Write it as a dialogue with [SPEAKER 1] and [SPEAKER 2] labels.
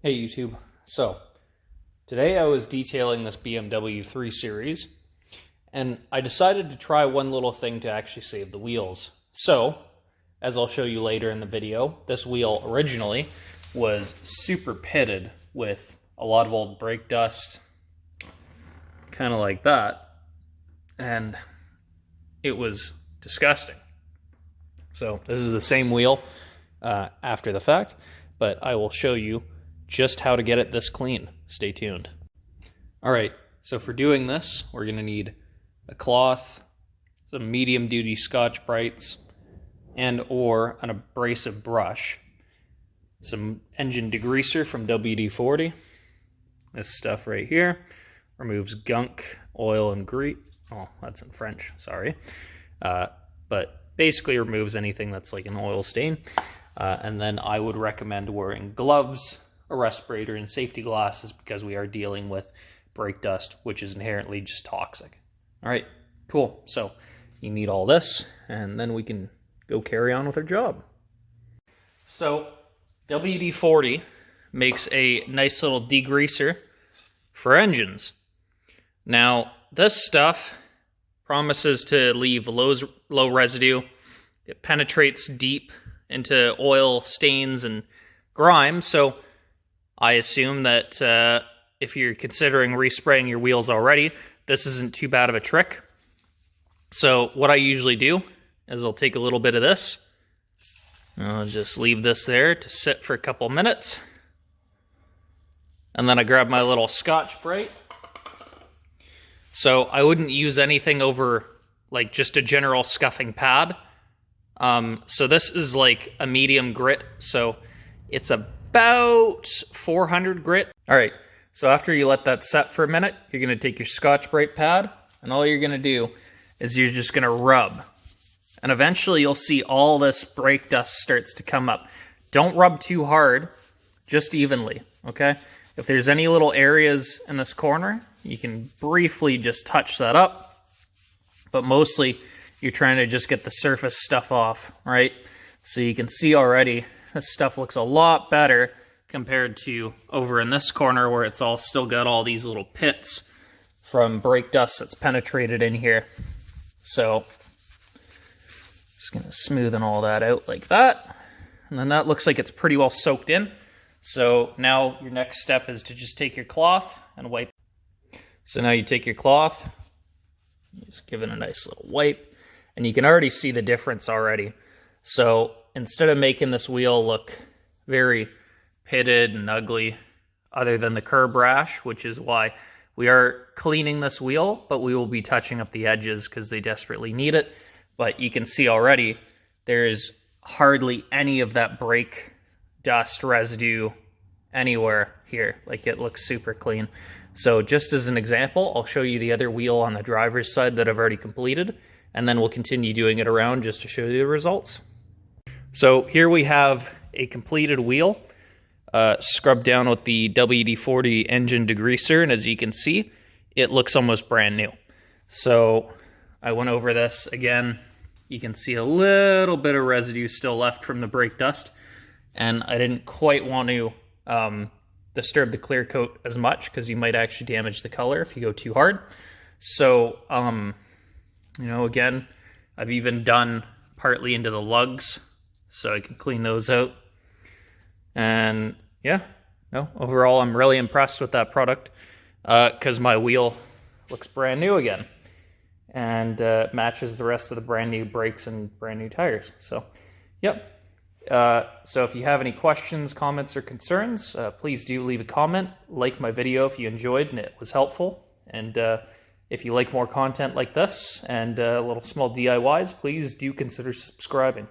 [SPEAKER 1] Hey YouTube. So, today I was detailing this BMW 3 Series, and I decided to try one little thing to actually save the wheels. So, as I'll show you later in the video, this wheel originally was super pitted with a lot of old brake dust, kind of like that, and it was disgusting. So, this is the same wheel after the fact, but I will show you just how to get it this clean. Stay tuned. Alright, so for doing this, we're going to need a cloth, some medium duty scotchbrights, and or an abrasive brush, some engine degreaser from WD-40. This stuff right here removes gunk, oil, and grease. Oh, that's in French, sorry. But basically removes anything that's like an oil stain. And then I would recommend wearing gloves, a respirator, and safety glasses because we are dealing with brake dust, which is inherently just toxic. All right, cool. So you need all this, and then we can go carry on with our job. So WD-40 makes a nice little degreaser for engines. Now, this stuff promises to leave low residue. It penetrates deep into oil stains and grime, so I assume that if you're considering respraying your wheels already, this isn't too bad of a trick. So what I usually do is I'll take a little bit of this, and I'll just leave this there to sit for a couple minutes, and then I grab my little scotchbright. So I wouldn't use anything over like just a general scuffing pad. So this is like a medium grit, so it's about 400 grit. All right, so after you let that set for a minute, you're gonna take your scotchbright pad, and all you're gonna do is you're just gonna rub. And eventually you'll see all this brake dust starts to come up. Don't rub too hard, just evenly, okay? If there's any little areas in this corner, you can briefly just touch that up, but mostly you're trying to just get the surface stuff off, right? So you can see already this stuff looks a lot better compared to over in this corner where it's all still got all these little pits from brake dust that's penetrated in here. So just gonna smoothen all that out like that. And then that looks like it's pretty well soaked in. So now your next step is to just take your cloth and wipe. So now you take your cloth, just give it a nice little wipe, and you can already see the difference already. So instead of making this wheel look very pitted and ugly, other than the curb rash, which is why we are cleaning this wheel, but we will be touching up the edges because they desperately need it. But you can see already there's hardly any of that brake dust residue anywhere here. Like, it looks super clean. So just as an example, I'll show you the other wheel on the driver's side that I've already completed, and then we'll continue doing it around just to show you the results. So here we have a completed wheel, scrubbed down with the WD-40 engine degreaser, and as you can see, it looks almost brand new. So I went over this again. You can see a little bit of residue still left from the brake dust, and I didn't quite want to disturb the clear coat as much because you might actually damage the color if you go too hard. So, you know, again, I've even done partly into the lugs, so I can clean those out. And yeah, no, overall I'm really impressed with that product because my wheel looks brand new again and matches the rest of the brand new brakes and brand new tires. So, yep. So if you have any questions, comments, or concerns, please do leave a comment. Like my video if you enjoyed and it was helpful. And if you like more content like this and little small DIYs, please do consider subscribing.